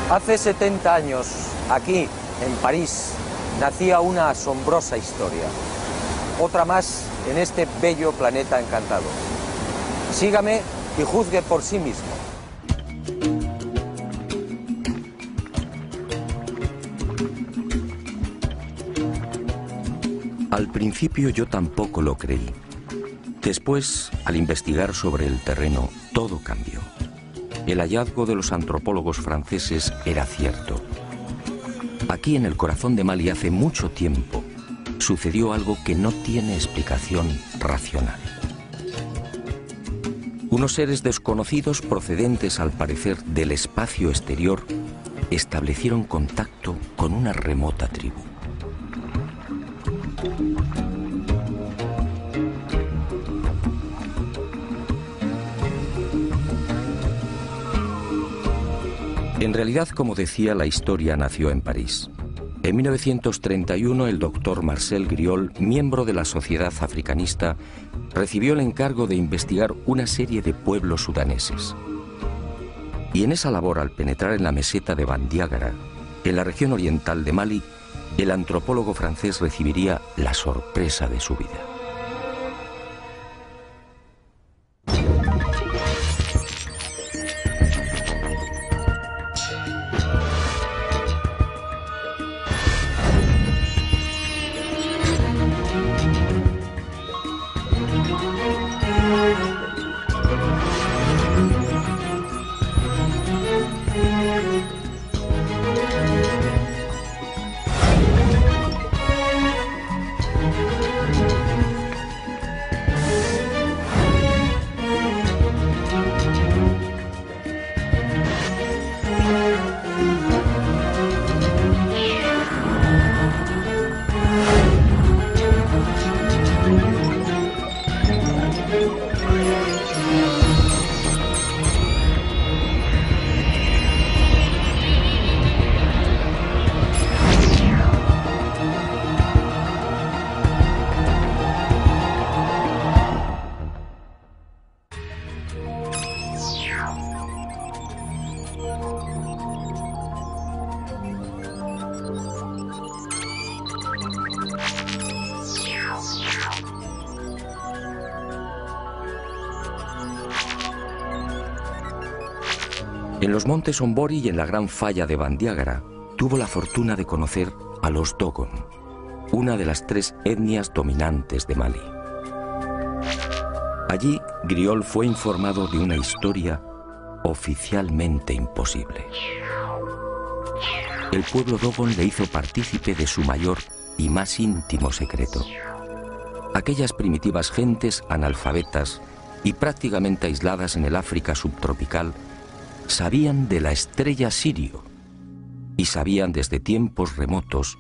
Hace 70 años, aquí, en París, nacía una asombrosa historia. Otra más en este bello planeta encantado. Sígame y juzgue por sí mismo. Al principio yo tampoco lo creí. Después, al investigar sobre el terreno, todo cambió. El hallazgo de los antropólogos franceses era cierto. Aquí en el corazón de Mali hace mucho tiempo sucedió algo que no tiene explicación racional. Unos seres desconocidos procedentes al parecer del espacio exterior establecieron contacto con una remota tribu. En realidad, como decía, la historia nació en París. En 1931, el doctor Marcel Griol, miembro de la Sociedad Africanista, recibió el encargo de investigar una serie de pueblos sudaneses. Y en esa labor, al penetrar en la meseta de Bandiagara, en la región oriental de Mali, el antropólogo francés recibiría la sorpresa de su vida. En los montes Ombori y en la gran falla de Bandiagara, tuvo la fortuna de conocer a los Dogon, una de las 3 etnias dominantes de Mali. Allí, Griol fue informado de una historia oficialmente imposible. El pueblo Dogon le hizo partícipe de su mayor y más íntimo secreto. Aquellas primitivas gentes analfabetas y prácticamente aisladas en el África subtropical sabían de la estrella Sirio y sabían desde tiempos remotos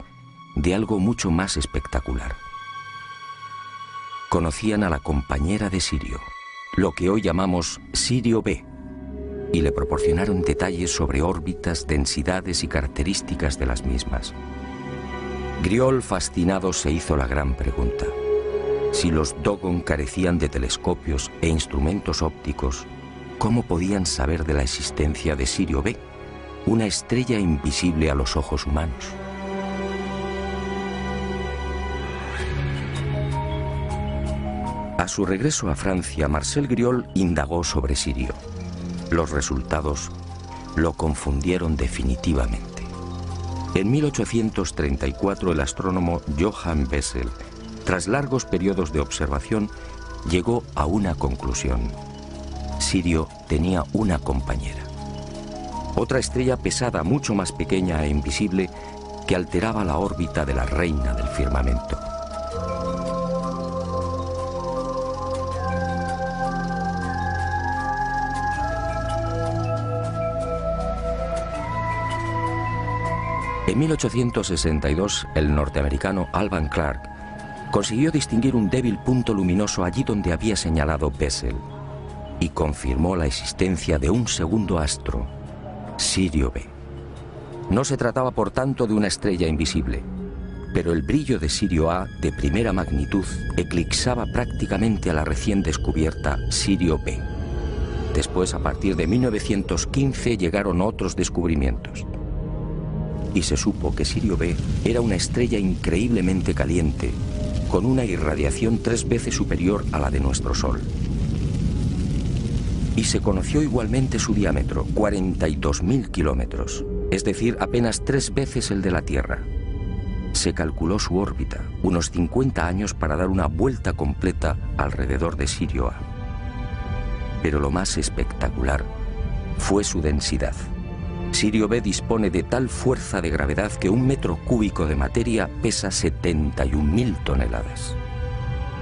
de algo mucho más espectacular. Conocían a la compañera de Sirio, lo que hoy llamamos Sirio B, y le proporcionaron detalles sobre órbitas, densidades y características de las mismas. Griol, fascinado, se hizo la gran pregunta: si los Dogon carecían de telescopios e instrumentos ópticos, ¿cómo podían saber de la existencia de Sirio B, una estrella invisible a los ojos humanos? A su regreso a Francia, Marcel Griol indagó sobre Sirio. Los resultados lo confundieron definitivamente. En 1834, el astrónomo Johann Bessel, tras largos periodos de observación, llegó a una conclusión: Sirio tenía una compañera. Otra estrella pesada, mucho más pequeña e invisible, que alteraba la órbita de la reina del firmamento. En 1862, el norteamericano Alvan Clark consiguió distinguir un débil punto luminoso allí donde había señalado Bessel y confirmó la existencia de un segundo astro, Sirio B. No se trataba, por tanto, de una estrella invisible, pero el brillo de Sirio A, de primera magnitud, eclipsaba prácticamente a la recién descubierta Sirio B. Después, a partir de 1915, llegaron otros descubrimientos. y se supo que Sirio B era una estrella increíblemente caliente, con una irradiación 3 veces superior a la de nuestro Sol. Y se conoció igualmente su diámetro, 42.000 kilómetros, es decir, apenas 3 veces el de la Tierra. Se calculó su órbita, unos 50 años para dar una vuelta completa alrededor de Sirio A. Pero lo más espectacular fue su densidad. Sirio B dispone de tal fuerza de gravedad que 1 metro cúbico de materia pesa 71.000 toneladas.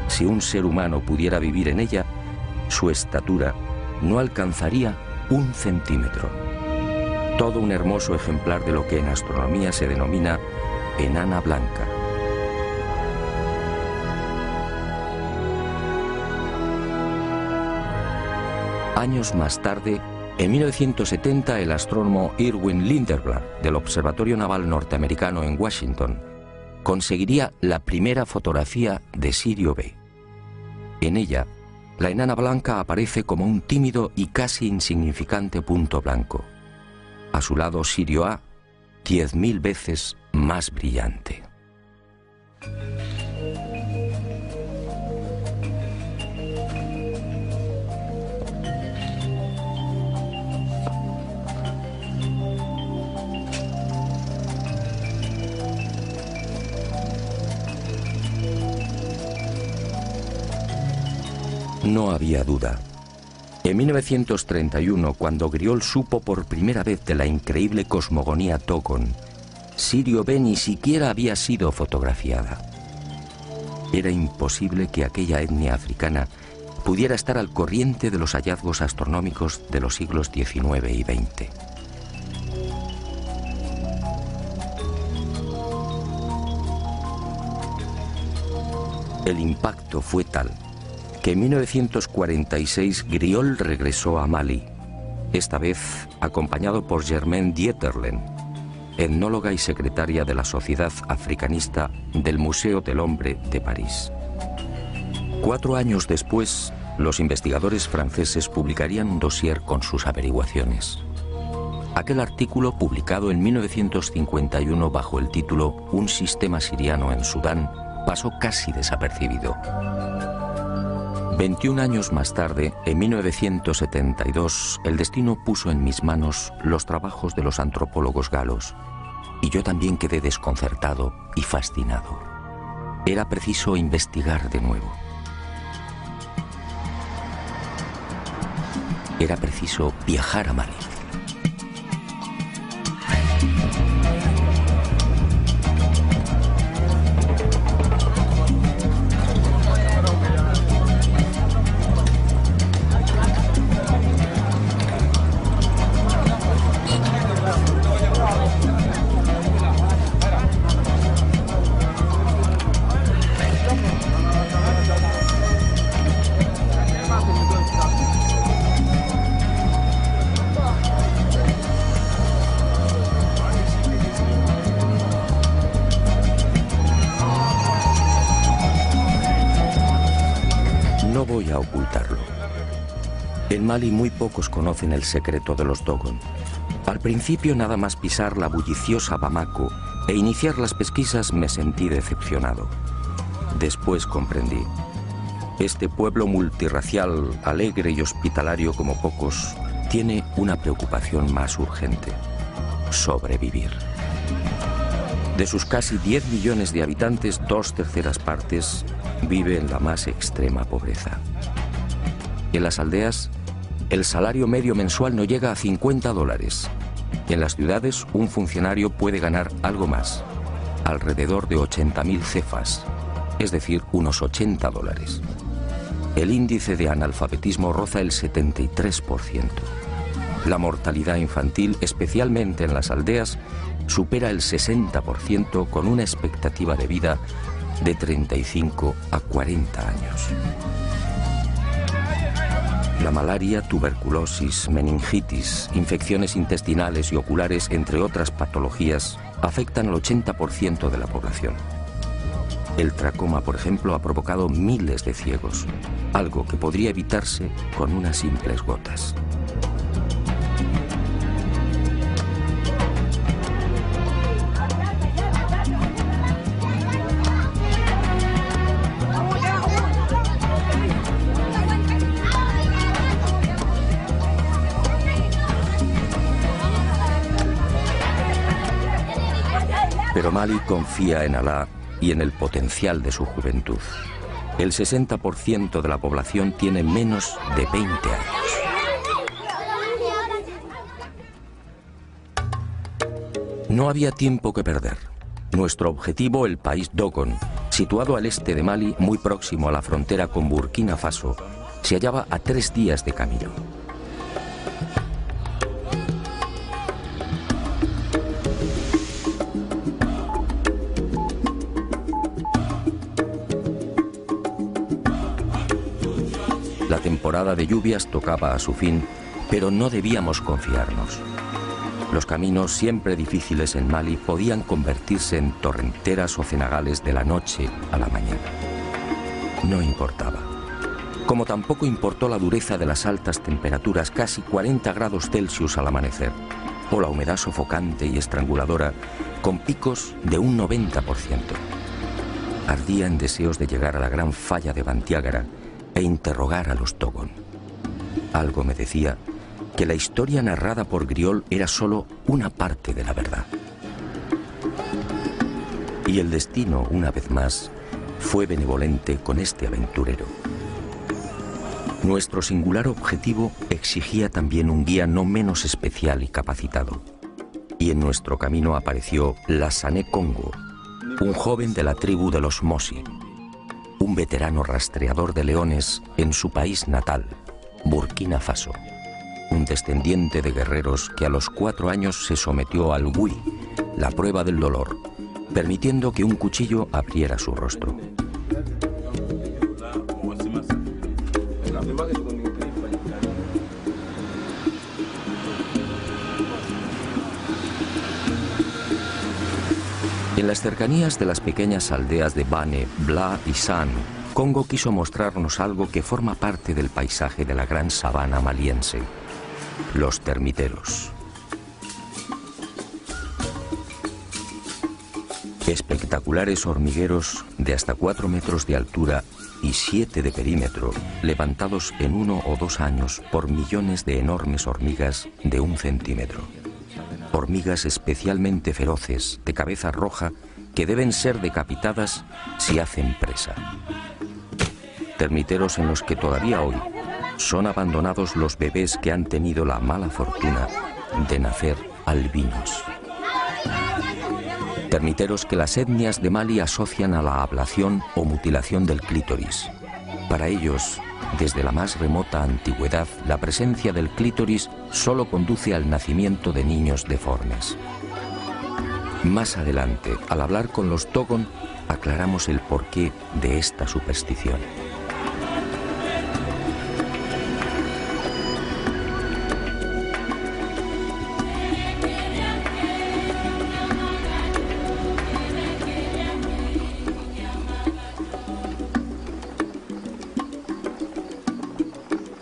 Si un ser humano pudiera vivir en ella, su estatura no alcanzaría 1 centímetro. Todo un hermoso ejemplar de lo que en astronomía se denomina enana blanca. Años más tarde, en 1970, el astrónomo Irwin Lindenberg del Observatorio Naval Norteamericano en Washington conseguiría la primera fotografía de Sirio B. En ella, la enana blanca aparece como un tímido y casi insignificante punto blanco. A su lado, Sirio A, 10.000 veces más brillante. No había duda. En 1931, cuando Griol supo por primera vez de la increíble cosmogonía Dogon, Sirio B ni siquiera había sido fotografiada. Era imposible que aquella etnia africana pudiera estar al corriente de los hallazgos astronómicos de los siglos XIX y XX. El impacto fue tal que en 1946 Griol regresó a Mali, esta vez acompañado por Germaine Dieterlen, etnóloga y secretaria de la Sociedad Africanista del Museo del Hombre de París. 4 años después, los investigadores franceses publicarían un dossier con sus averiguaciones. Aquel artículo, publicado en 1951 bajo el título Un sistema siriano en Sudán, pasó casi desapercibido. 21 años más tarde, en 1972, el destino puso en mis manos los trabajos de los antropólogos galos, y yo también quedé desconcertado y fascinado. Era preciso investigar de nuevo. Era preciso viajar a Mali. No voy a ocultarlo. En Mali muy pocos conocen el secreto de los Dogon. Al principio, nada más pisar la bulliciosa Bamako e iniciar las pesquisas, me sentí decepcionado. Después comprendí. Este pueblo multirracial, alegre y hospitalario como pocos, tiene una preocupación más urgente: sobrevivir. De sus casi 10 millones de habitantes, 2/3 partes vive en la más extrema pobreza. En las aldeas, el salario medio mensual no llega a $50. En las ciudades, un funcionario puede ganar algo más, alrededor de 80.000 cefas, es decir, unos $80. El índice de analfabetismo roza el 73%. La mortalidad infantil, especialmente en las aldeas, supera el 60%, con una expectativa de vida de 35 a 40 años. La malaria, tuberculosis, meningitis, infecciones intestinales y oculares, entre otras patologías, afectan al 80% de la población. El tracoma, por ejemplo, ha provocado miles de ciegos, algo que podría evitarse con unas simples gotas. Pero Mali confía en Alá y en el potencial de su juventud. El 60% de la población tiene menos de 20 años. No había tiempo que perder. Nuestro objetivo, el país Dogon, situado al este de Mali, muy próximo a la frontera con Burkina Faso, se hallaba a 3 días de camino. La temporada de lluvias tocaba a su fin, pero no debíamos confiarnos. Los caminos, siempre difíciles en Mali, podían convertirse en torrenteras o cenagales de la noche a la mañana. No importaba. Como tampoco importó la dureza de las altas temperaturas, casi 40 grados Celsius al amanecer, o la humedad sofocante y estranguladora, con picos de un 90%. Ardía en deseos de llegar a la gran falla de Bandiagara e interrogar a los Dogon. Algo me decía que la historia narrada por Griol era solo una parte de la verdad. Y el destino, una vez más, fue benevolente con este aventurero. Nuestro singular objetivo exigía también un guía no menos especial y capacitado. Y en nuestro camino apareció Lassane Congo, un joven de la tribu de los Mosi, un veterano rastreador de leones en su país natal, Burkina Faso. Un descendiente de guerreros que a los 4 años se sometió al Wui, la prueba del dolor, permitiendo que un cuchillo abriera su rostro. En las cercanías de las pequeñas aldeas de Bane, Bla y San, Congo quiso mostrarnos algo que forma parte del paisaje de la gran sabana maliense: los termiteros. Espectaculares hormigueros de hasta 4 metros de altura y 7 de perímetro, levantados en 1 o 2 años por millones de enormes hormigas de 1 centímetro. Hormigas especialmente feroces, de cabeza roja, que deben ser decapitadas si hacen presa. Termiteros en los que todavía hoy son abandonados los bebés que han tenido la mala fortuna de nacer albinos. Termiteros que las etnias de Mali asocian a la ablación o mutilación del clítoris. Para ellos, desde la más remota antigüedad, la presencia del clítoris solo conduce al nacimiento de niños deformes. Más adelante, al hablar con los Dogon, aclaramos el porqué de esta superstición.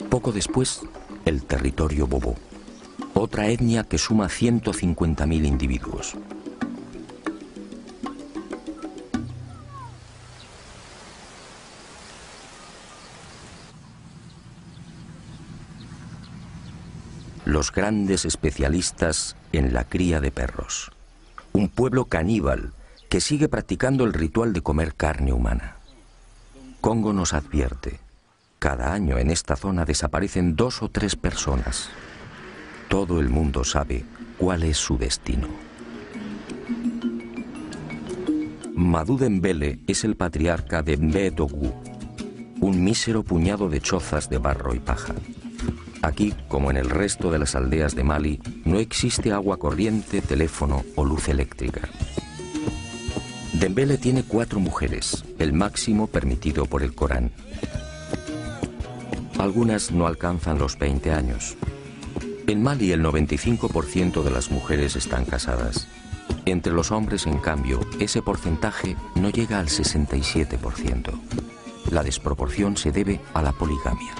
Poco después, el territorio Bobo, otra etnia que suma 150.000 individuos. Los grandes especialistas en la cría de perros. Un pueblo caníbal que sigue practicando el ritual de comer carne humana. Congo nos advierte: cada año en esta zona desaparecen 2 o 3 personas. Todo el mundo sabe cuál es su destino. Madou Dembélé es el patriarca de Mbé-Dougou, un mísero puñado de chozas de barro y paja. Aquí, como en el resto de las aldeas de Mali, no existe agua corriente, teléfono o luz eléctrica. Dembélé tiene 4 mujeres, el máximo permitido por el Corán. Algunas no alcanzan los 20 años. En Mali el 95% de las mujeres están casadas. Entre los hombres, en cambio, ese porcentaje no llega al 67%. La desproporción se debe a la poligamia.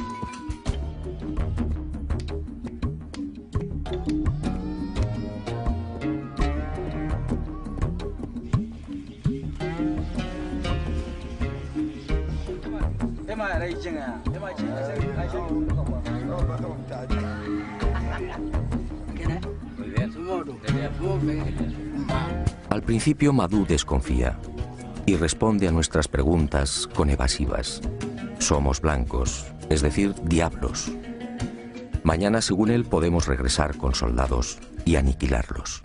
Al principio Madú desconfía y responde a nuestras preguntas con evasivas. Somos blancos, es decir, diablos. Mañana, según él, podemos regresar con soldados y aniquilarlos.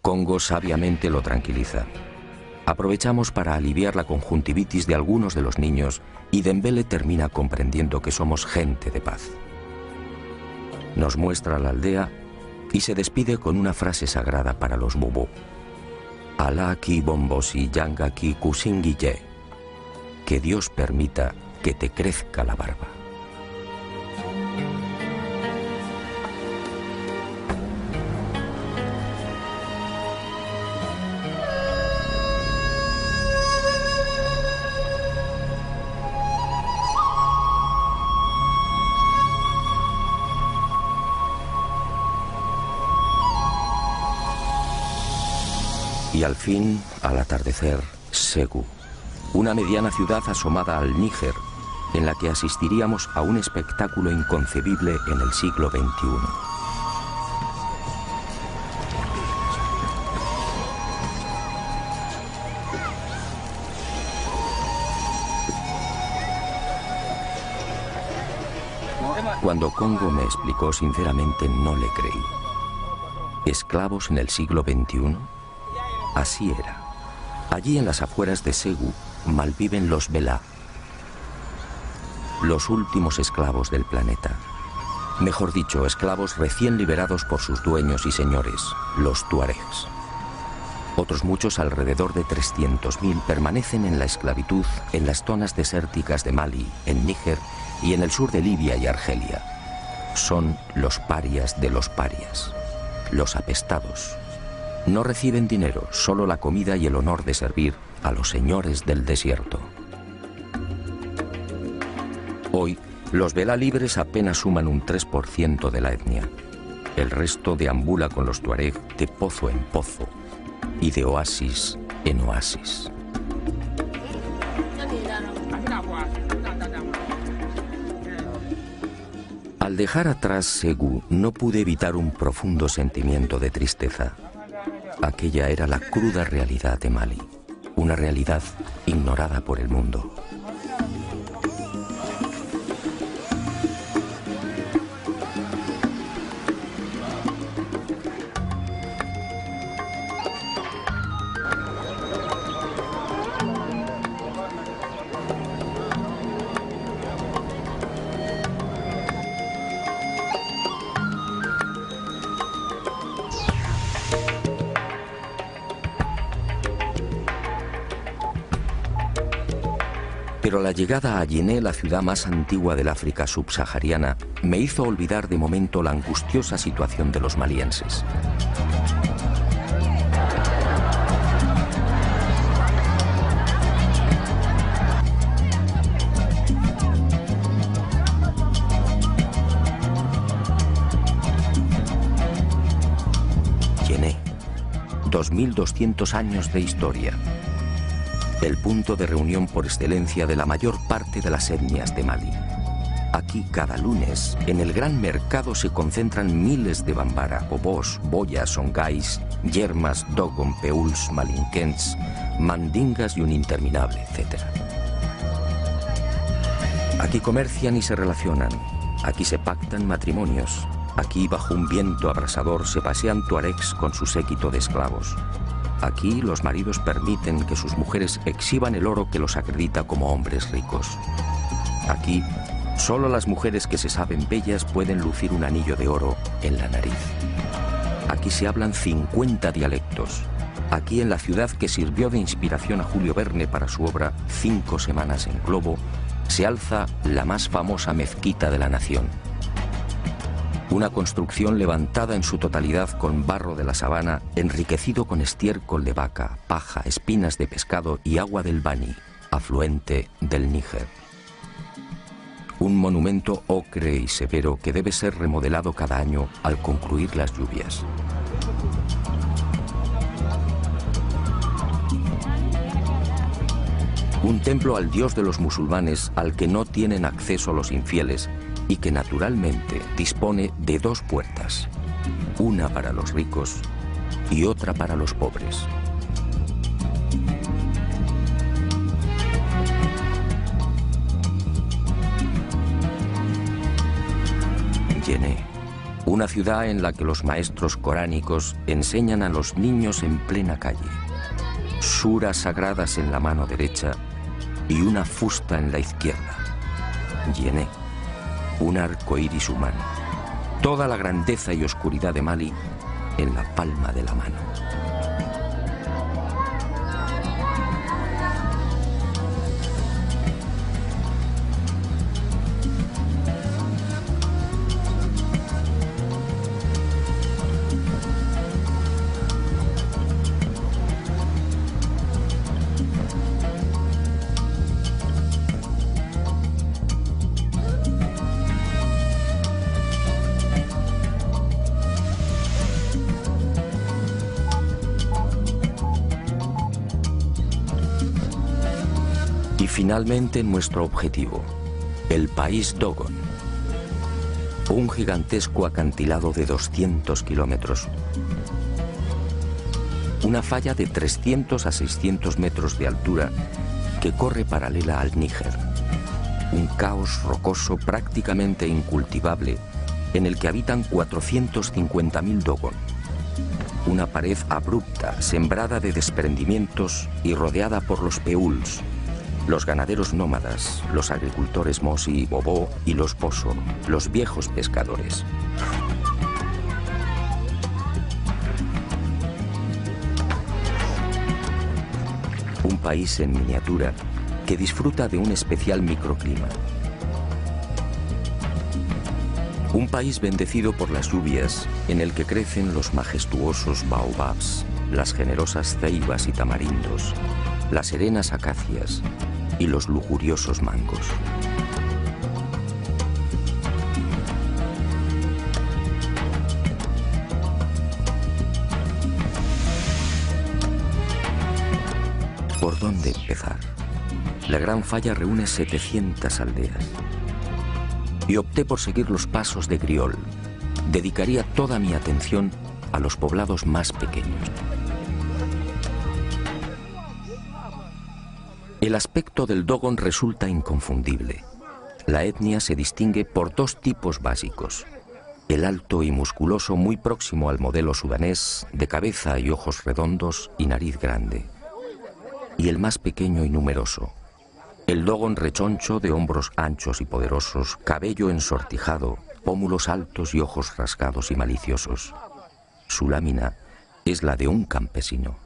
Congo sabiamente lo tranquiliza. Aprovechamos para aliviar la conjuntivitis de algunos de los niños y Dembele termina comprendiendo que somos gente de paz. Nos muestra la aldea y se despide con una frase sagrada para los Bubu. Alá ki bombosi yanga ki kusingiye. Que Dios permita que te crezca la barba. Y al fin, al atardecer, Ségou, una mediana ciudad asomada al Níger, en la que asistiríamos a un espectáculo inconcebible en el siglo XXI. Cuando Congo me explicó sinceramente, no le creí. ¿Esclavos en el siglo XXI? Así era. Allí en las afueras de Ségou malviven los Bela, los últimos esclavos del planeta. Mejor dicho, esclavos recién liberados por sus dueños y señores, los tuaregs. Otros muchos, alrededor de 300.000, permanecen en la esclavitud en las zonas desérticas de Mali, en Níger y en el sur de Libia y Argelia. Son los parias de los parias, los apestados. No reciben dinero, solo la comida y el honor de servir a los señores del desierto. Hoy, los Bela libres apenas suman un 3% de la etnia. El resto deambula con los tuareg de pozo en pozo y de oasis en oasis. Al dejar atrás Ségou, no pude evitar un profundo sentimiento de tristeza. Aquella era la cruda realidad de Mali, una realidad ignorada por el mundo. Pero la llegada a Yené, la ciudad más antigua del África subsahariana, me hizo olvidar de momento la angustiosa situación de los malienses. Yené, 2200 años de historia. El punto de reunión por excelencia de la mayor parte de las etnias de Mali. Aquí cada lunes, en el gran mercado se concentran miles de bambara, bobos, boyas, songais, yermas, dogon, peuls, malinquens, mandingas y un interminable etcétera. Aquí comercian y se relacionan, aquí se pactan matrimonios, aquí bajo un viento abrasador se pasean tuaregs con su séquito de esclavos. Aquí los maridos permiten que sus mujeres exhiban el oro que los acredita como hombres ricos. Aquí, solo las mujeres que se saben bellas pueden lucir un anillo de oro en la nariz. Aquí se hablan 50 dialectos. Aquí, en la ciudad que sirvió de inspiración a Julio Verne para su obra 5 semanas en globo, se alza la más famosa mezquita de la nación. Una construcción levantada en su totalidad con barro de la sabana, enriquecido con estiércol de vaca, paja, espinas de pescado y agua del Bani, afluente del Níger. Un monumento ocre y severo que debe ser remodelado cada año al concluir las lluvias. Un templo al dios de los musulmanes al que no tienen acceso los infieles y que naturalmente dispone de 2 puertas, una para los ricos y otra para los pobres. Yené, una ciudad en la que los maestros coránicos enseñan a los niños en plena calle, suras sagradas en la mano derecha y una fusta en la izquierda. Yené, un arco iris humano, toda la grandeza y oscuridad de Mali en la palma de la mano. Y finalmente nuestro objetivo, el país Dogon, un gigantesco acantilado de 200 kilómetros, una falla de 300 a 600 metros de altura que corre paralela al Níger, un caos rocoso prácticamente incultivable en el que habitan 450.000 Dogon, una pared abrupta sembrada de desprendimientos y rodeada por los peuls, los ganaderos nómadas, los agricultores Mosi y Bobo y los Boso, los viejos pescadores. Un país en miniatura que disfruta de un especial microclima. Un país bendecido por las lluvias en el que crecen los majestuosos baobabs, las generosas ceibas y tamarindos, las serenas acacias y los lujuriosos mangos. ¿Por dónde empezar? La Gran Falla reúne 700 aldeas. Y opté por seguir los pasos de Griol. Dedicaría toda mi atención a los poblados más pequeños. El aspecto del Dogon resulta inconfundible. La etnia se distingue por dos tipos básicos. El alto y musculoso muy próximo al modelo sudanés, de cabeza y ojos redondos y nariz grande. Y el más pequeño y numeroso. El Dogon rechoncho de hombros anchos y poderosos, cabello ensortijado, pómulos altos y ojos rasgados y maliciosos. Su lámina es la de un campesino.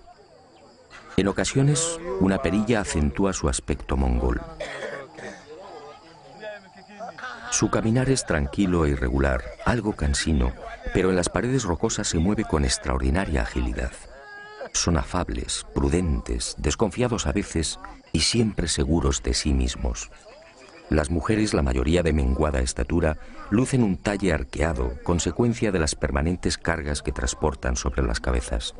En ocasiones, una perilla acentúa su aspecto mongol. Su caminar es tranquilo e irregular, algo cansino, pero en las paredes rocosas se mueve con extraordinaria agilidad. Son afables, prudentes, desconfiados a veces y siempre seguros de sí mismos. Las mujeres, la mayoría de menguada estatura, lucen un talle arqueado, consecuencia de las permanentes cargas que transportan sobre las cabezas.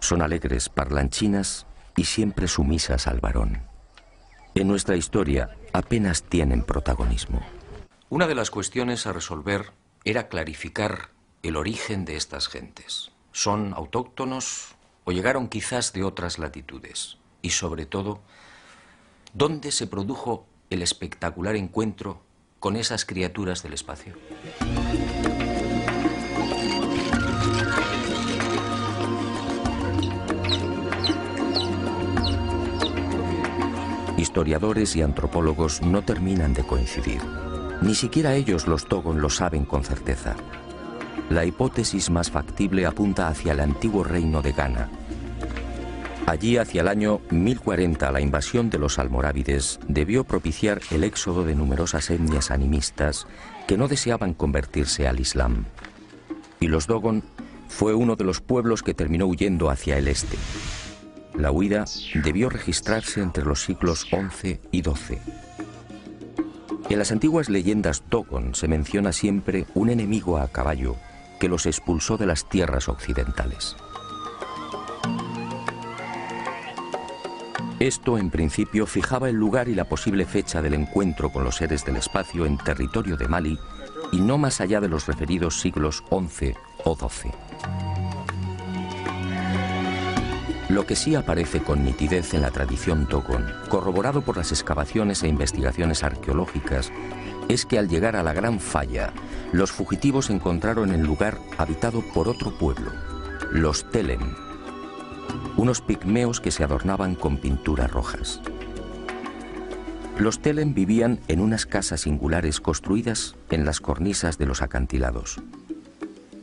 Son alegres, parlanchinas y siempre sumisas al varón. En nuestra historia apenas tienen protagonismo. Una de las cuestiones a resolver era clarificar el origen de estas gentes. ¿Son autóctonos o llegaron quizás de otras latitudes? Y sobre todo, ¿dónde se produjo el espectacular encuentro con esas criaturas del espacio? Historiadores y antropólogos no terminan de coincidir. Ni siquiera ellos, los Dogon, lo saben con certeza. La hipótesis más factible apunta hacia el antiguo reino de Ghana. Allí, hacia el año 1040, la invasión de los almorávides debió propiciar el éxodo de numerosas etnias animistas que no deseaban convertirse al Islam. Y los Dogon fue uno de los pueblos que terminó huyendo hacia el este. La huida debió registrarse entre los siglos XI y XII. En las antiguas leyendas Dogon se menciona siempre un enemigo a caballo que los expulsó de las tierras occidentales. Esto, en principio, fijaba el lugar y la posible fecha del encuentro con los seres del espacio en territorio de Mali y no más allá de los referidos siglos XI o XII. Lo que sí aparece con nitidez en la tradición Dogon, corroborado por las excavaciones e investigaciones arqueológicas, es que al llegar a la Gran Falla, los fugitivos encontraron el lugar habitado por otro pueblo, los Telem, unos pigmeos que se adornaban con pinturas rojas. Los Telem vivían en unas casas singulares construidas en las cornisas de los acantilados.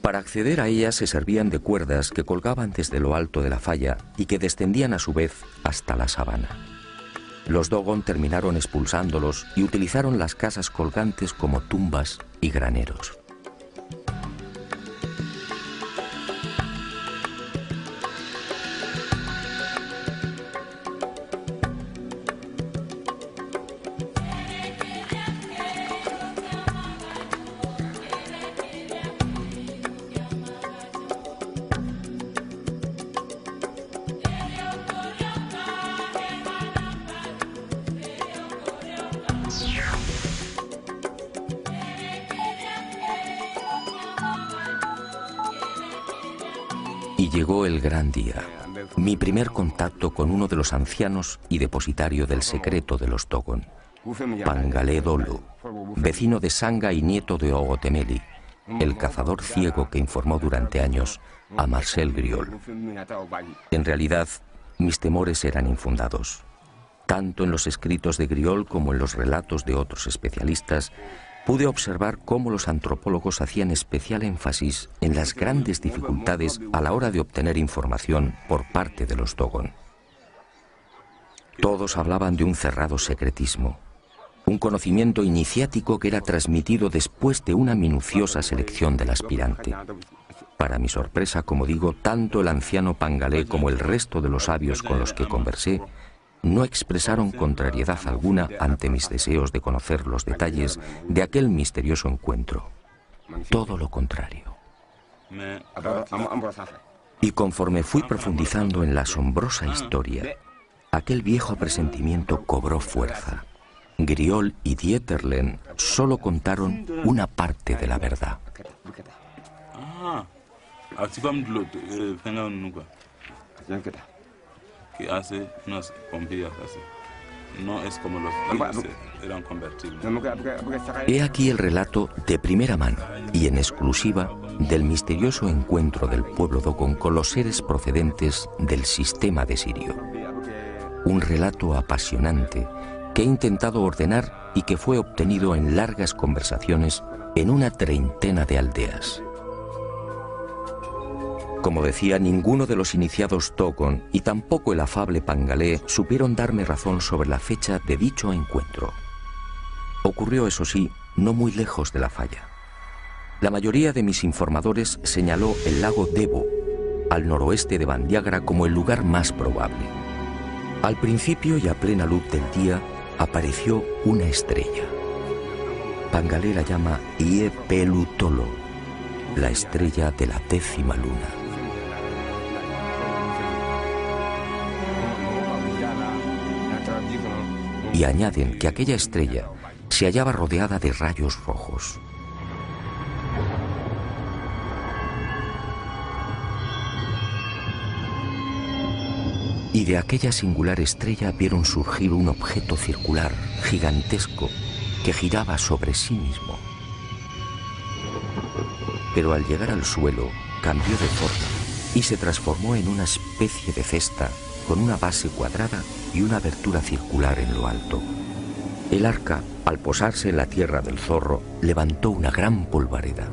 Para acceder a ellas se servían de cuerdas que colgaban desde lo alto de la falla y que descendían a su vez hasta la sabana. Los Dogon terminaron expulsándolos y utilizaron las casas colgantes como tumbas y graneros. Y llegó el gran día, mi primer contacto con uno de los ancianos y depositario del secreto de los Dogon, Pangalé Dolo, vecino de Sanga y nieto de Ogotemeli, el cazador ciego que informó durante años a Marcel Griol. En realidad, mis temores eran infundados. Tanto en los escritos de Griol como en los relatos de otros especialistas, pude observar cómo los antropólogos hacían especial énfasis en las grandes dificultades a la hora de obtener información por parte de los Dogon. Todos hablaban de un cerrado secretismo, un conocimiento iniciático que era transmitido después de una minuciosa selección del aspirante. Para mi sorpresa, como digo, tanto el anciano Pangalé como el resto de los sabios con los que conversé no expresaron contrariedad alguna ante mis deseos de conocer los detalles de aquel misterioso encuentro. Todo lo contrario. Y conforme fui profundizando en la asombrosa historia, aquel viejo presentimiento cobró fuerza. Griol y Dieterlen solo contaron una parte de la verdad. Que hace unas pompeas así. No es como los que eran convertidos. He aquí el relato de primera mano y en exclusiva del misterioso encuentro del pueblo Dogon con los seres procedentes del sistema de Sirio. Un relato apasionante que he intentado ordenar y que fue obtenido en largas conversaciones en una treintena de aldeas. Como decía, ninguno de los iniciados Dogon y tampoco el afable Pangalé supieron darme razón sobre la fecha de dicho encuentro. Ocurrió, eso sí, no muy lejos de la falla. La mayoría de mis informadores señaló el lago Debo, al noroeste de Bandiagra, como el lugar más probable. Al principio y a plena luz del día apareció una estrella. Pangalé la llama Ie Pelu Tolo, la estrella de la 10ª luna. Y añaden que aquella estrella se hallaba rodeada de rayos rojos. Y de aquella singular estrella vieron surgir un objeto circular, gigantesco, que giraba sobre sí mismo. Pero al llegar al suelo, cambió de forma y se transformó en una especie de cesta con una base cuadrada y una abertura circular en lo alto. El arca, al posarse en la tierra del zorro, levantó una gran polvareda.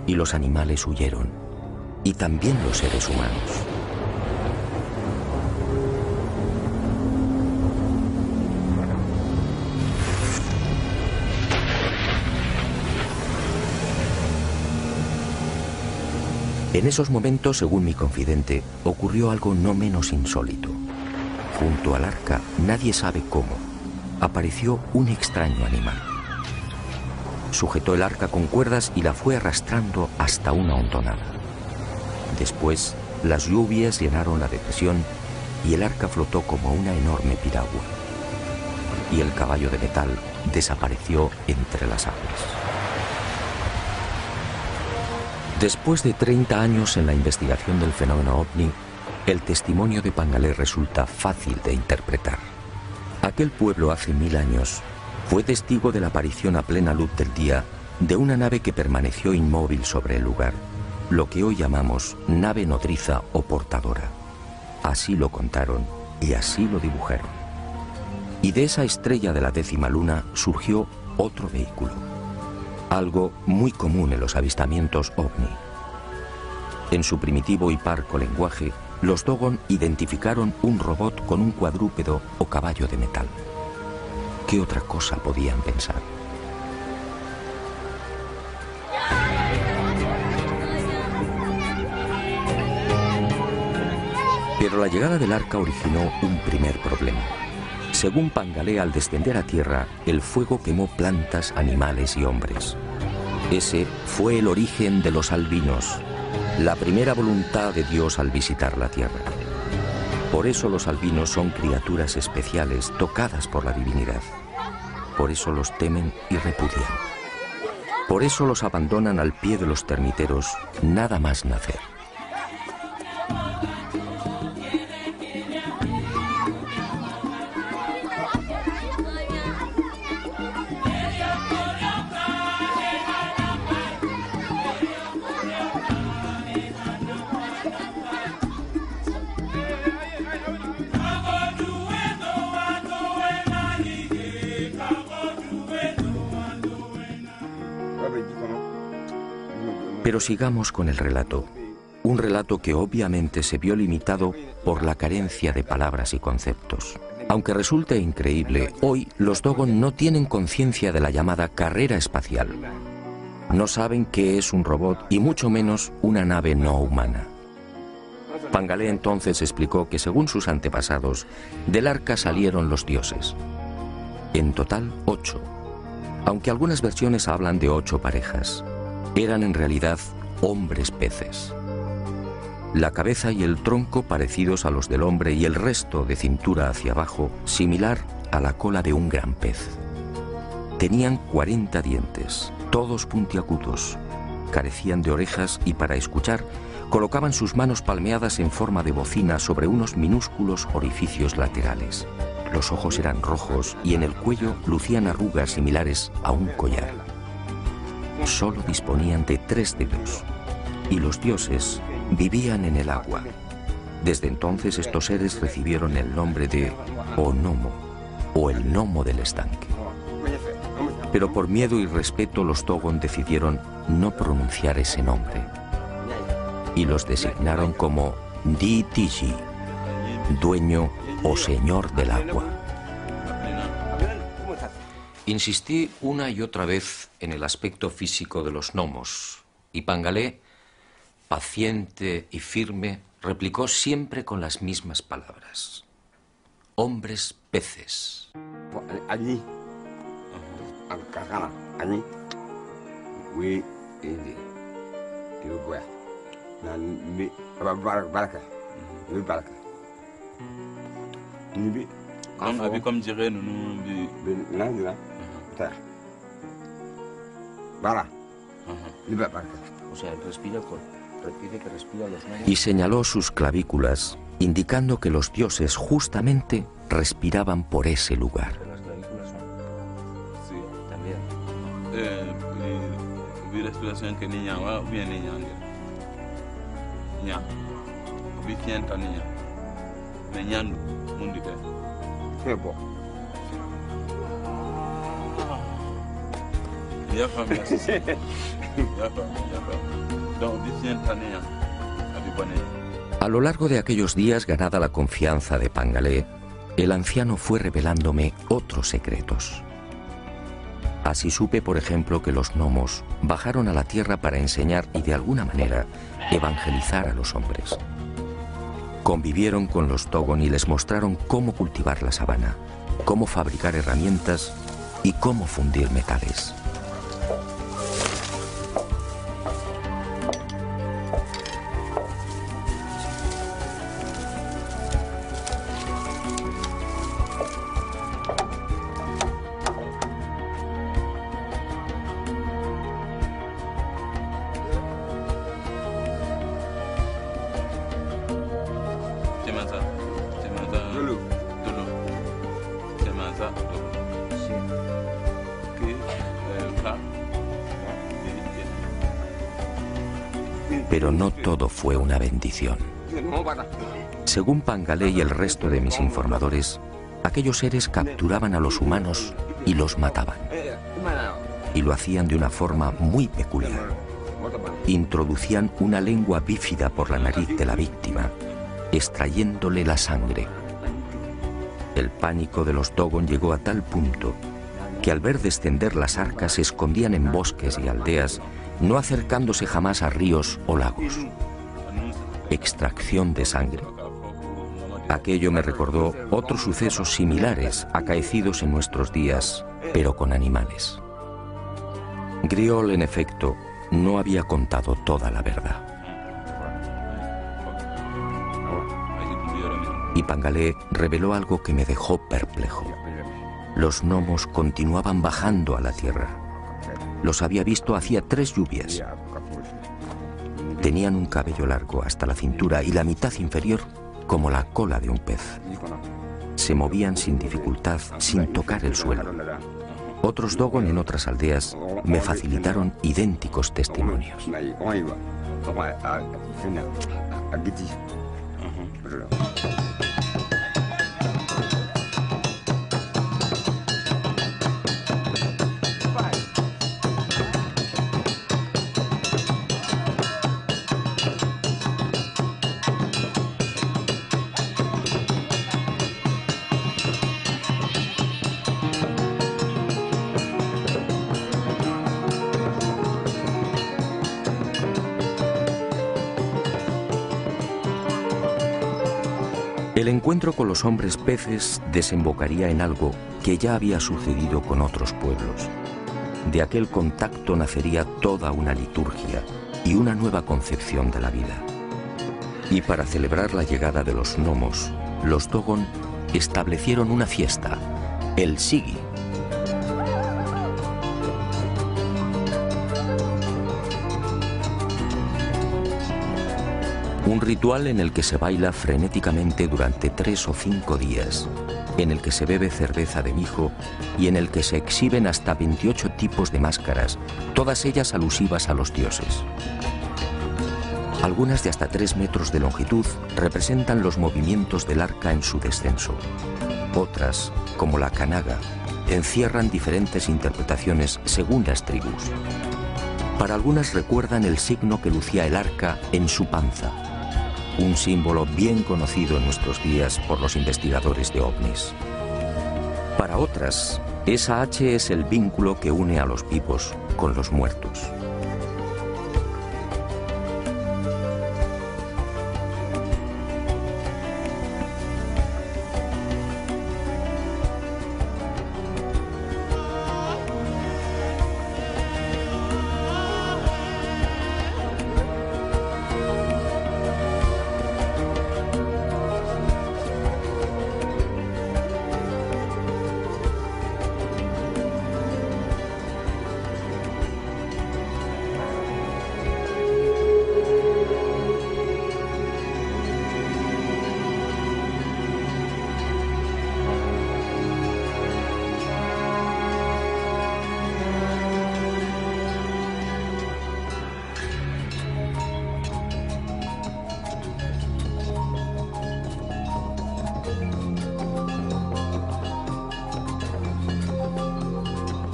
Y los animales huyeron, y también los seres humanos. En esos momentos, según mi confidente, ocurrió algo no menos insólito. Junto al arca, nadie sabe cómo, apareció un extraño animal. Sujetó el arca con cuerdas y la fue arrastrando hasta una hondonada. Después, las lluvias llenaron la depresión y el arca flotó como una enorme piragua. Y el caballo de metal desapareció entre las aguas. Después de 30 años en la investigación del fenómeno ovni, El testimonio de Pangalé resulta fácil de interpretar. Aquel pueblo hace 1000 años fue testigo de la aparición a plena luz del día de una nave que permaneció inmóvil sobre el lugar, lo que hoy llamamos nave nodriza o portadora. Así lo contaron y así lo dibujaron. Y de esa estrella de la 10ª luna surgió otro vehículo, algo muy común en los avistamientos ovni. En su primitivo y parco lenguaje, los Dogon identificaron un robot con un cuadrúpedo o caballo de metal. ¿Qué otra cosa podían pensar? Pero la llegada del arca originó un primer problema. Según Pangalé, al descender a tierra, el fuego quemó plantas, animales y hombres. Ese fue el origen de los albinos, la primera voluntad de Dios al visitar la tierra. Por eso los albinos son criaturas especiales, tocadas por la divinidad. Por eso los temen y repudian. Por eso los abandonan al pie de los termiteros, nada más nacer. Pero sigamos con el relato, un relato que obviamente se vio limitado por la carencia de palabras y conceptos. Aunque resulte increíble, hoy los Dogon no tienen conciencia de la llamada carrera espacial. No saben qué es un robot y mucho menos una nave no humana. Pangalé entonces explicó que según sus antepasados, del arca salieron los dioses. En total, 8, aunque algunas versiones hablan de 8 parejas. Eran en realidad hombres peces. La cabeza y el tronco parecidos a los del hombre y el resto de cintura hacia abajo similar a la cola de un gran pez. Tenían 40 dientes, todos puntiagudos, carecían de orejas y para escuchar colocaban sus manos palmeadas en forma de bocina sobre unos minúsculos orificios laterales. Los ojos eran rojos y en el cuello lucían arrugas similares a un collar. Solo disponían de 3 dedos y los dioses vivían en el agua. Desde entonces estos seres recibieron el nombre de Onomo o el gnomo del estanque. Pero por miedo y respeto los Dogon decidieron no pronunciar ese nombre y los designaron como Di-Tiji, dueño o señor del agua. Insistí una y otra vez en el aspecto físico de los gnomos, y Pangalé, paciente y firme, replicó siempre con las mismas palabras. Hombres peces. Allí, allí, O sea, y señaló sus clavículas, indicando que los dioses justamente respiraban por ese lugar. Sí, también. Vi respiración que niña va bien niña. Niña. Vi sienta niña. Niñando, mundi te. qué bo. Ya familia. Ya familia. Donc vi sienta niña. Abi bone. A lo largo de aquellos días, ganada la confianza de Pangalé, el anciano fue revelándome otros secretos. Así supe, por ejemplo, que los gnomos bajaron a la tierra para enseñar y de alguna manera evangelizar a los hombres. Convivieron con los Dogon y les mostraron cómo cultivar la sabana, cómo fabricar herramientas y cómo fundir metales. Pero no todo fue una bendición. Según Pangalé y el resto de mis informadores, aquellos seres capturaban a los humanos y los mataban. Y lo hacían de una forma muy peculiar. Introducían una lengua bífida por la nariz de la víctima, extrayéndole la sangre. El pánico de los Dogon llegó a tal punto que al ver descender las arcas se escondían en bosques y aldeas, no acercándose jamás a ríos o lagos. Extracción de sangre. Aquello me recordó otros sucesos similares acaecidos en nuestros días, pero con animales. Griol, en efecto, no había contado toda la verdad. Y Pangalé reveló algo que me dejó perplejo. Los gnomos continuaban bajando a la tierra. Los había visto hacía 3 lluvias. Tenían un cabello largo hasta la cintura y la mitad inferior como la cola de un pez. Se movían sin dificultad, sin tocar el suelo. Otros Dogon en otras aldeas me facilitaron idénticos testimonios. El encuentro con los hombres peces desembocaría en algo que ya había sucedido con otros pueblos. De aquel contacto nacería toda una liturgia y una nueva concepción de la vida. Y para celebrar la llegada de los gnomos, los Dogon establecieron una fiesta, el Sigi. Un ritual en el que se baila frenéticamente durante 3 o 5 días, en el que se bebe cerveza de mijo y en el que se exhiben hasta 28 tipos de máscaras, todas ellas alusivas a los dioses. Algunas de hasta 3 metros de longitud representan los movimientos del arca en su descenso. Otras, como la Kanaga, encierran diferentes interpretaciones según las tribus. Para algunas recuerdan el signo que lucía el arca en su panza, un símbolo bien conocido en nuestros días por los investigadores de ovnis. Para otras, esa H es el vínculo que une a los vivos con los muertos.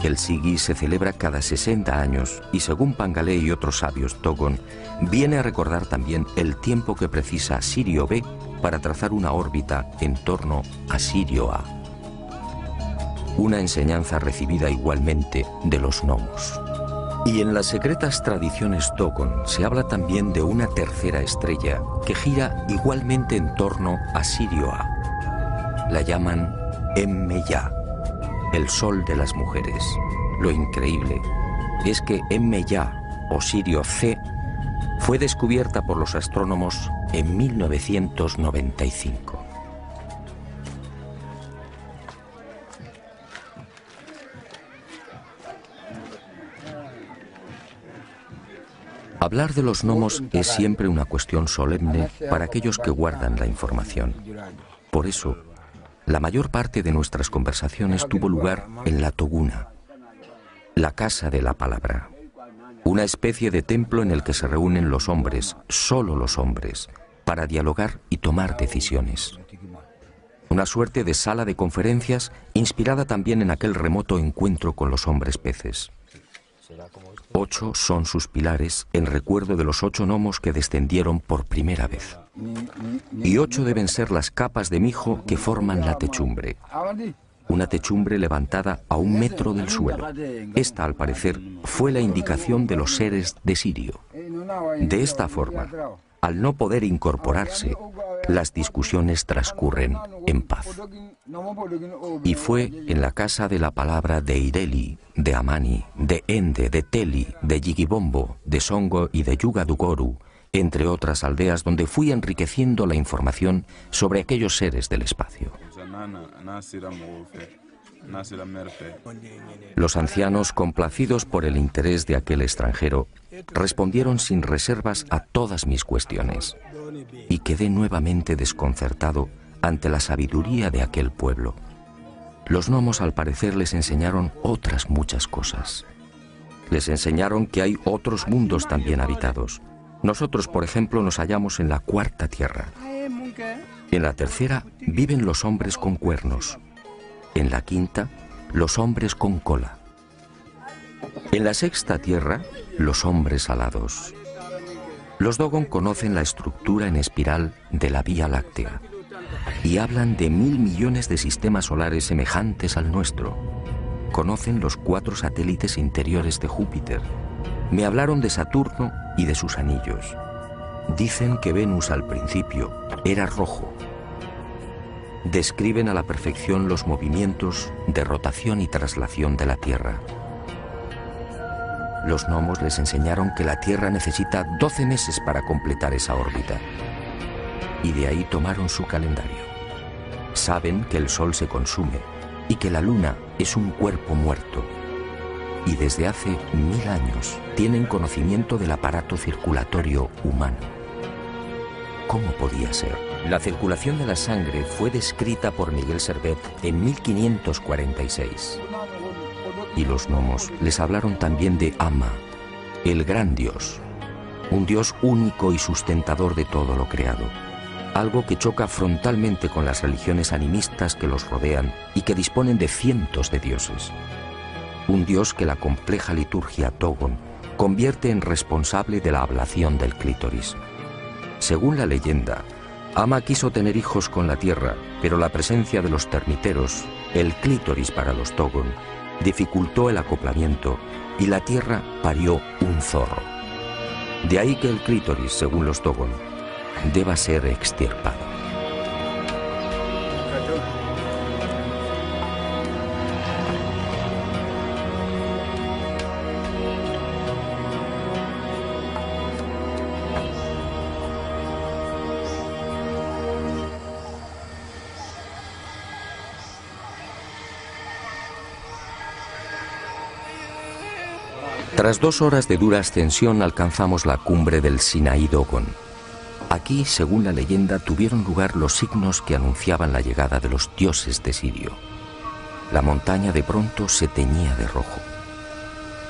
El Sigi se celebra cada 60 años y según Pangalé y otros sabios Dogon, viene a recordar también el tiempo que precisa Sirio B para trazar una órbita en torno a Sirio A. Una enseñanza recibida igualmente de los gnomos. Y en las secretas tradiciones Dogon se habla también de una tercera estrella que gira igualmente en torno a Sirio A. La llaman Emmeya, el sol de las mujeres. Lo increíble es que Emmeya, o Sirio C, fue descubierta por los astrónomos en 1995. Hablar de los gnomos es siempre una cuestión solemne para aquellos que guardan la información. Por eso, La mayor parte de nuestras conversaciones tuvo lugar en la Toguna, la casa de la palabra, una especie de templo en el que se reúnen los hombres, solo los hombres, para dialogar y tomar decisiones. Una suerte de sala de conferencias inspirada también en aquel remoto encuentro con los hombres peces. 8 son sus pilares en recuerdo de los 8 gnomos que descendieron por primera vez. Y 8 deben ser las capas de mijo que forman la techumbre. Una techumbre levantada a 1 metro del suelo. Esta, al parecer, fue la indicación de los seres de Sirio. De esta forma, al no poder incorporarse, las discusiones transcurren en paz. Y fue en la casa de la palabra de Ireli, de Amani, de Ende, de Teli, de Yigibombo, de Songo y de Yugadugoru, entre otras aldeas, donde fui enriqueciendo la información sobre aquellos seres del espacio. Los ancianos, complacidos por el interés de aquel extranjero, respondieron sin reservas a todas mis cuestiones, y quedé nuevamente desconcertado ante la sabiduría de aquel pueblo. Los gnomos, al parecer, les enseñaron otras muchas cosas. Les enseñaron que hay otros mundos también habitados. Nosotros, por ejemplo, nos hallamos en la 4ª tierra. En la 3ª viven los hombres con cuernos. En la 5ª, los hombres con cola. En la 6ª tierra, los hombres alados. Los Dogon conocen la estructura en espiral de la Vía Láctea y hablan de 1000 millones de sistemas solares semejantes al nuestro. Conocen los 4 satélites interiores de Júpiter. Me hablaron de Saturno y de sus anillos. Dicen que Venus al principio era rojo. Describen a la perfección los movimientos de rotación y traslación de la Tierra. Los gnomos les enseñaron que la Tierra necesita 12 meses para completar esa órbita. Y de ahí tomaron su calendario. Saben que el Sol se consume y que la Luna es un cuerpo muerto. Y desde hace 1000 años tienen conocimiento del aparato circulatorio humano. ¿Cómo podía ser? La circulación de la sangre fue descrita por Miguel Servet en 1546. Y los gnomos les hablaron también de Ama, el gran dios, un dios único y sustentador de todo lo creado, algo que choca frontalmente con las religiones animistas que los rodean y que disponen de cientos de dioses. Un dios que la compleja liturgia Dogon convierte en responsable de la ablación del clítoris. Según la leyenda, Ama quiso tener hijos con la tierra, pero la presencia de los termiteros, el clítoris para los Dogon, dificultó el acoplamiento y la tierra parió un zorro. De ahí que el clítoris, según los Dogon, deba ser extirpado. Tras 2 horas de dura ascensión alcanzamos la cumbre del Sinaí Dogon. Aquí, según la leyenda, tuvieron lugar los signos que anunciaban la llegada de los dioses de Sirio. La montaña de pronto se teñía de rojo.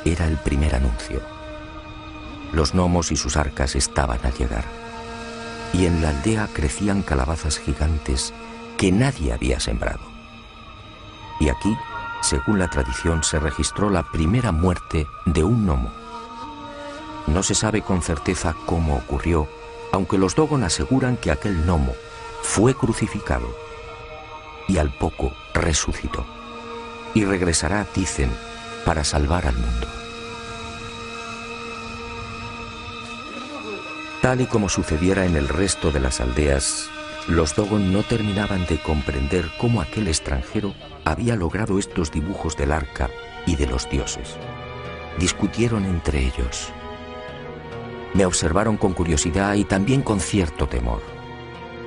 Era el primer anuncio. Los gnomos y sus arcas estaban a llegar. Y en la aldea crecían calabazas gigantes que nadie había sembrado. Y aquí, según la tradición, se registró la primera muerte de un gnomo. No se sabe con certeza cómo ocurrió, aunque los Dogon aseguran que aquel gnomo fue crucificado y al poco resucitó. Y regresará, dicen, para salvar al mundo. Tal y como sucediera en el resto de las aldeas, los Dogon no terminaban de comprender cómo aquel extranjero había logrado estos dibujos del arca y de los dioses. Discutieron entre ellos. Me observaron con curiosidad y también con cierto temor.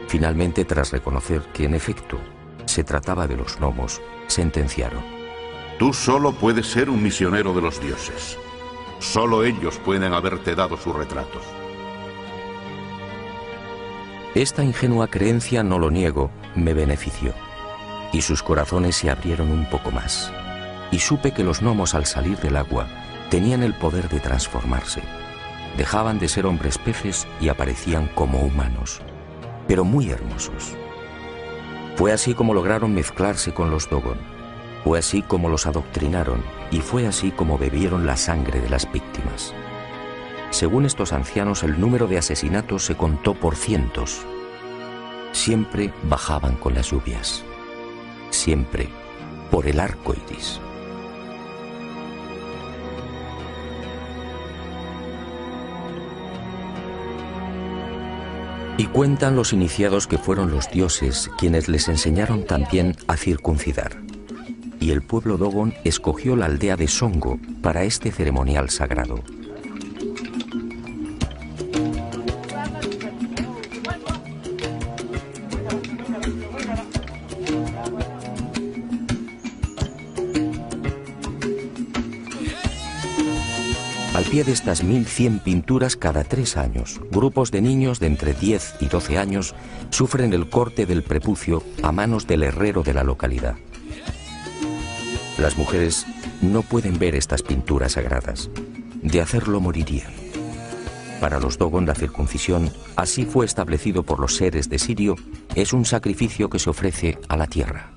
Finalmente, tras reconocer que en efecto se trataba de los gnomos, sentenciaron: Tú solo puedes ser un misionero de los dioses. Solo ellos pueden haberte dado sus retratos. Esta ingenua creencia, no lo niego, me benefició. y sus corazones se abrieron un poco más. Y supe que los gnomos al salir del agua tenían el poder de transformarse. Dejaban de ser hombres peces y aparecían como humanos, pero muy hermosos. Fue así como lograron mezclarse con los Dogon. Fue así como los adoctrinaron y fue así como bebieron la sangre de las víctimas. Según estos ancianos, el número de asesinatos se contó por cientos. Siempre bajaban con las lluvias. Siempre por el arco iris. Y cuentan los iniciados que fueron los dioses quienes les enseñaron también a circuncidar. Y el pueblo Dogon escogió la aldea de Songo para este ceremonial sagrado. Al pie de estas 1100 pinturas, cada 3 años, grupos de niños de entre 10 y 12 años sufren el corte del prepucio a manos del herrero de la localidad. Las mujeres no pueden ver estas pinturas sagradas. De hacerlo morirían. Para los Dogon, la circuncisión, así fue establecido por los seres de Sirio, es un sacrificio que se ofrece a la tierra.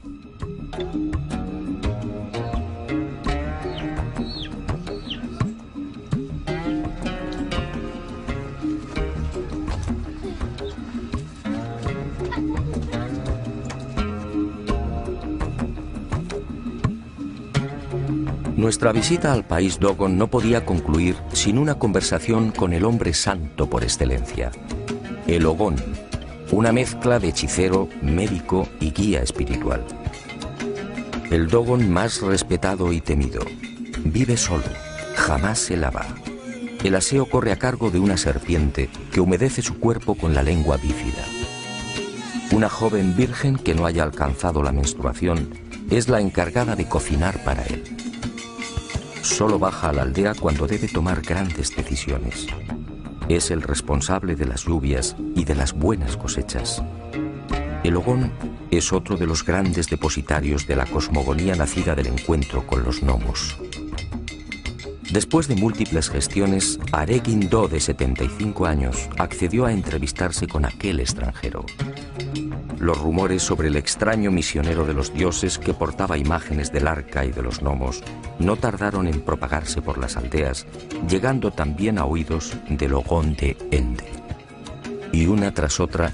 Nuestra visita al país Dogon no podía concluir sin una conversación con el hombre santo por excelencia, el Ogón, una mezcla de hechicero, médico y guía espiritual. El Dogon más respetado y temido. Vive solo, jamás se lava. El aseo corre a cargo de una serpiente que humedece su cuerpo con la lengua bífida. Una joven virgen que no haya alcanzado la menstruación es la encargada de cocinar para él. Solo baja a la aldea cuando debe tomar grandes decisiones. Es el responsable de las lluvias y de las buenas cosechas. El Ogón es otro de los grandes depositarios de la cosmogonía nacida del encuentro con los gnomos. Después de múltiples gestiones, Aregin Do, de 75 años, accedió a entrevistarse con aquel extranjero. Los rumores sobre el extraño misionero de los dioses que portaba imágenes del arca y de los gnomos no tardaron en propagarse por las aldeas, llegando también a oídos del Ogón de Ende. Y una tras otra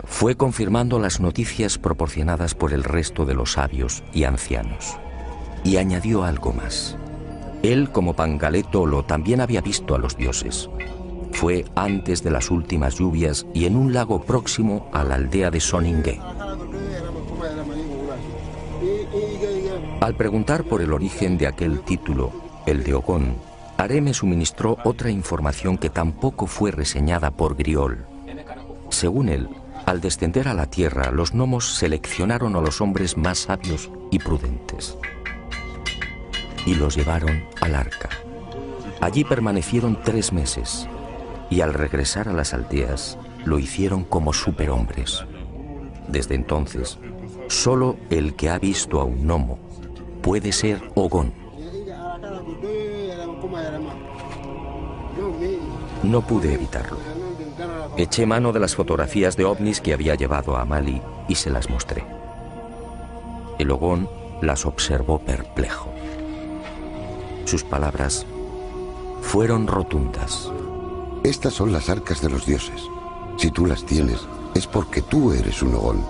fue confirmando las noticias proporcionadas por el resto de los sabios y ancianos. Y añadió algo más. Él, como Pangaletolo, también había visto a los dioses. Fue antes de las últimas lluvias y en un lago próximo a la aldea de Soningue. Al preguntar por el origen de aquel título, el de Ogón, Are me suministró otra información que tampoco fue reseñada por Griol. Según él, al descender a la tierra, los gnomos seleccionaron a los hombres más sabios y prudentes y los llevaron al arca. Allí permanecieron 3 meses. Y al regresar a las aldeas, lo hicieron como superhombres. Desde entonces, solo el que ha visto a un gnomo puede ser Ogón. No pude evitarlo. Eché mano de las fotografías de ovnis que había llevado a Mali y se las mostré. El Ogón las observó perplejo. Sus palabras fueron rotundas. Estas son las arcas de los dioses. Si tú las tienes, es porque tú eres un Ogón.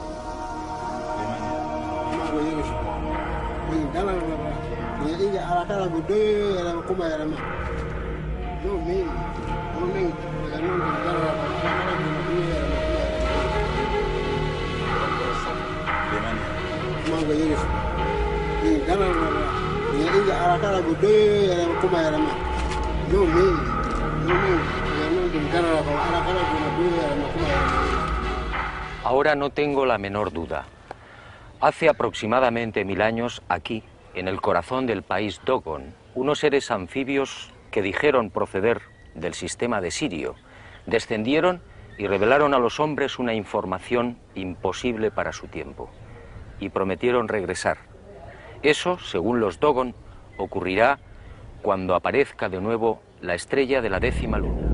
Ahora no tengo la menor duda. Hace aproximadamente 1000 años, aquí, en el corazón del país Dogon, unos seres anfibios que dijeron proceder del sistema de Sirio, descendieron y revelaron a los hombres una información imposible para su tiempo. y prometieron regresar. Eso, según los Dogon, ocurrirá cuando aparezca de nuevo la estrella de la 10ª luna.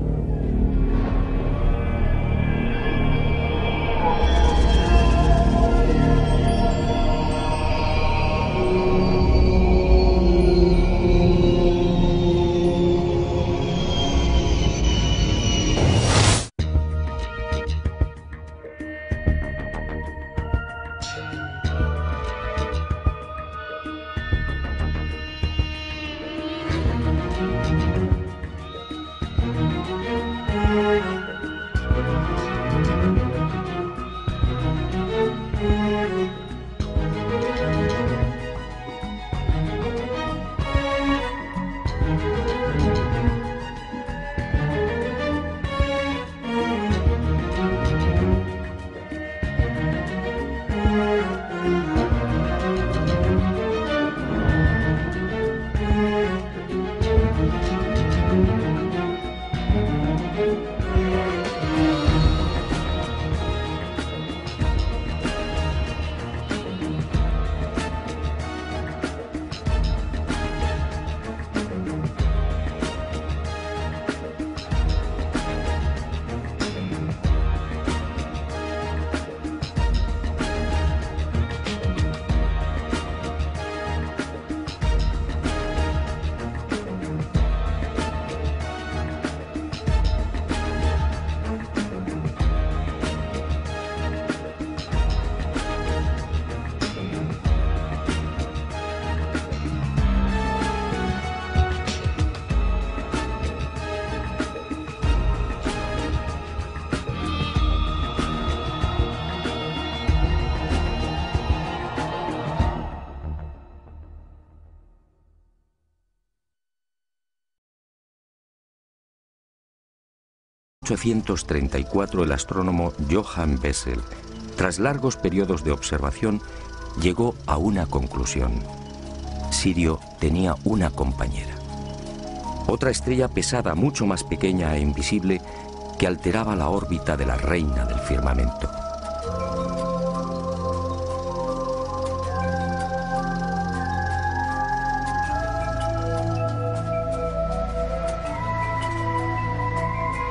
En 1834 el astrónomo Johann Bessel, tras largos periodos de observación, llegó a una conclusión. Sirio tenía una compañera. Otra estrella pesada, mucho más pequeña e invisible, que alteraba la órbita de la reina del firmamento.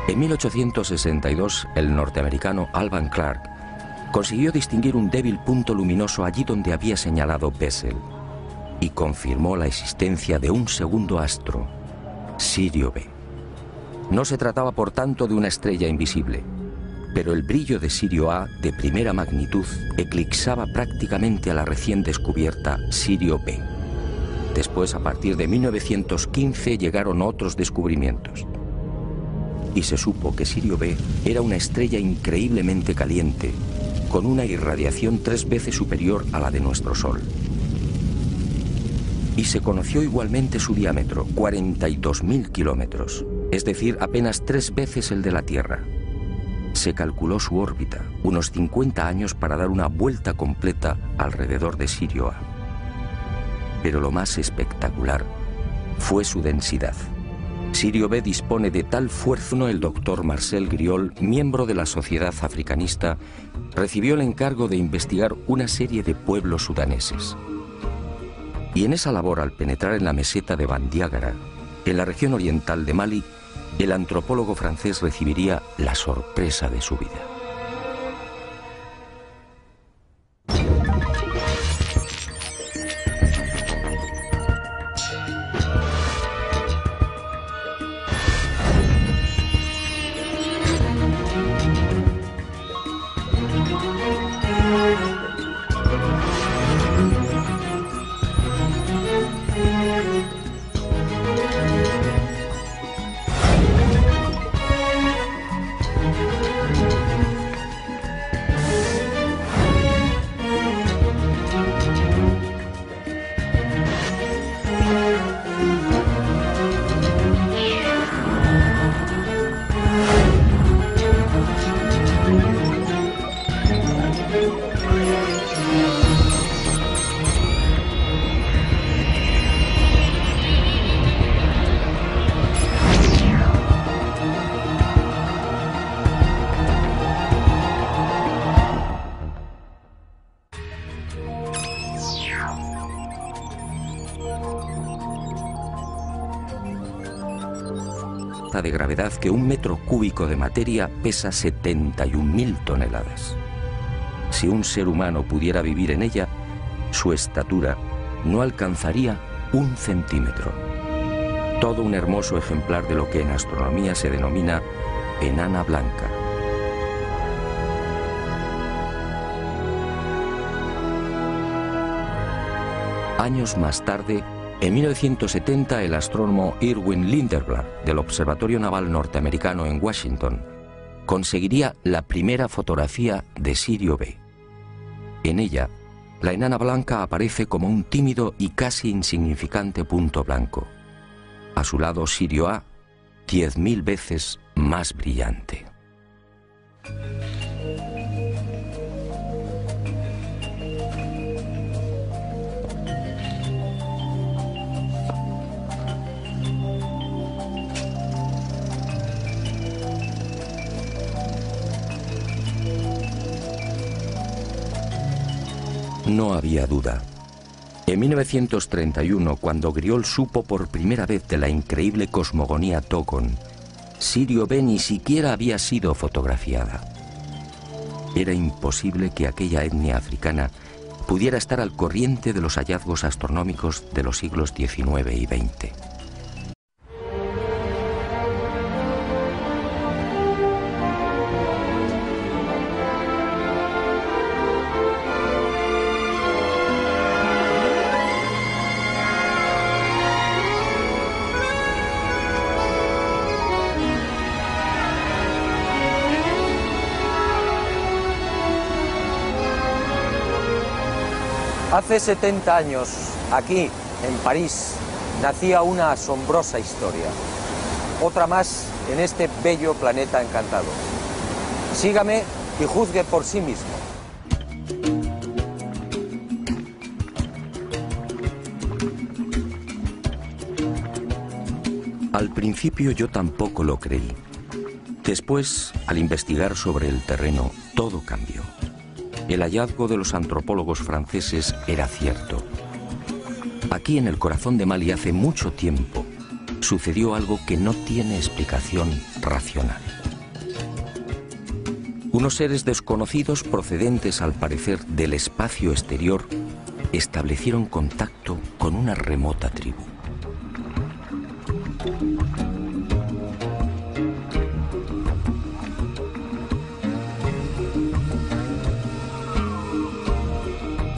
En 1862, el norteamericano Alvan Clark consiguió distinguir un débil punto luminoso allí donde había señalado Bessel y confirmó la existencia de un segundo astro, Sirio B. No se trataba, por tanto, de una estrella invisible, pero el brillo de Sirio A, de primera magnitud, eclipsaba prácticamente a la recién descubierta Sirio B. Después, a partir de 1915, llegaron otros descubrimientos. Y se supo que Sirio B era una estrella increíblemente caliente, con una irradiación 3 veces superior a la de nuestro Sol. Y se conoció igualmente su diámetro, 42.000 kilómetros, es decir, apenas 3 veces el de la Tierra. Se calculó su órbita, unos 50 años para dar una vuelta completa alrededor de Sirio A. Pero lo más espectacular fue su densidad. Sirio B dispone de tal fuerza. El doctor Marcel Griol, miembro de la Sociedad Africanista, recibió el encargo de investigar una serie de pueblos sudaneses. Y en esa labor, al penetrar en la meseta de Bandiagara, en la región oriental de Mali, el antropólogo francés recibiría la sorpresa de su vida. fuerza de gravedad que un metro cúbico de materia pesa 71.000 toneladas. Si un ser humano pudiera vivir en ella, su estatura no alcanzaría 1 centímetro. Todo un hermoso ejemplar de lo que en astronomía se denomina enana blanca. Años más tarde, en 1970, el astrónomo Irwin Lindenberg del Observatorio Naval Norteamericano en Washington conseguiría la primera fotografía de Sirio B. En ella, la enana blanca aparece como un tímido y casi insignificante punto blanco. A su lado, Sirio A, 10.000 veces más brillante. No había duda. En 1931, cuando Griol supo por primera vez de la increíble cosmogonía Dogon, Sirio B ni siquiera había sido fotografiada. Era imposible que aquella etnia africana pudiera estar al corriente de los hallazgos astronómicos de los siglos XIX y XX. Hace 70 años, aquí, en París, nacía una asombrosa historia. Otra más en este bello planeta encantado. Sígame y juzgue por sí mismo. Al principio yo tampoco lo creí. Después, al investigar sobre el terreno, todo cambió. El hallazgo de los antropólogos franceses era cierto. Aquí en el corazón de Mali hace mucho tiempo sucedió algo que no tiene explicación racional. Unos seres desconocidos procedentes al parecer del espacio exterior establecieron contacto con una remota tribu.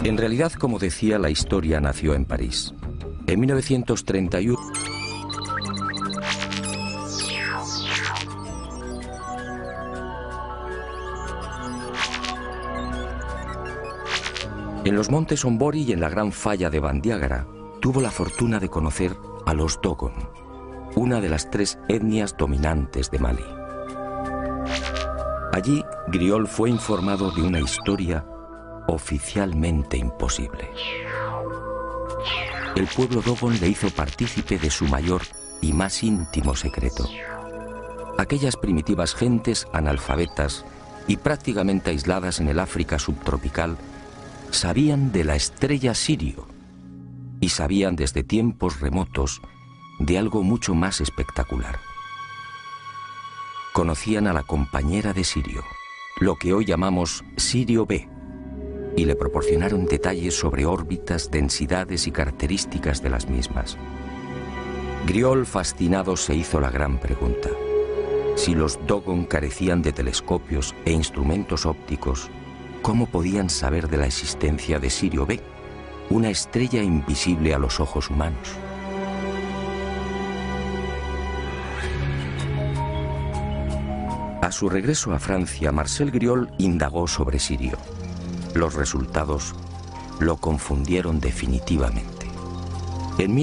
En realidad, como decía, la historia nació en París. En 1931... En los montes Ombori y en la gran falla de Bandiagara, tuvo la fortuna de conocer a los Dogon, una de las 3 etnias dominantes de Mali. Allí, Griol fue informado de una historia oficialmente imposible. El pueblo Dogon le hizo partícipe de su mayor y más íntimo secreto. Aquellas primitivas gentes analfabetas y prácticamente aisladas en el África subtropical sabían de la estrella Sirio y sabían desde tiempos remotos de algo mucho más espectacular. Conocían a la compañera de Sirio, lo que hoy llamamos Sirio B, y le proporcionaron detalles sobre órbitas, densidades y características de las mismas. Griol, fascinado, se hizo la gran pregunta: si los Dogon carecían de telescopios e instrumentos ópticos, ¿cómo podían saber de la existencia de Sirio B, una estrella invisible a los ojos humanos? A su regreso a Francia, Marcel Griol indagó sobre Sirio. Los resultados lo confundieron definitivamente. En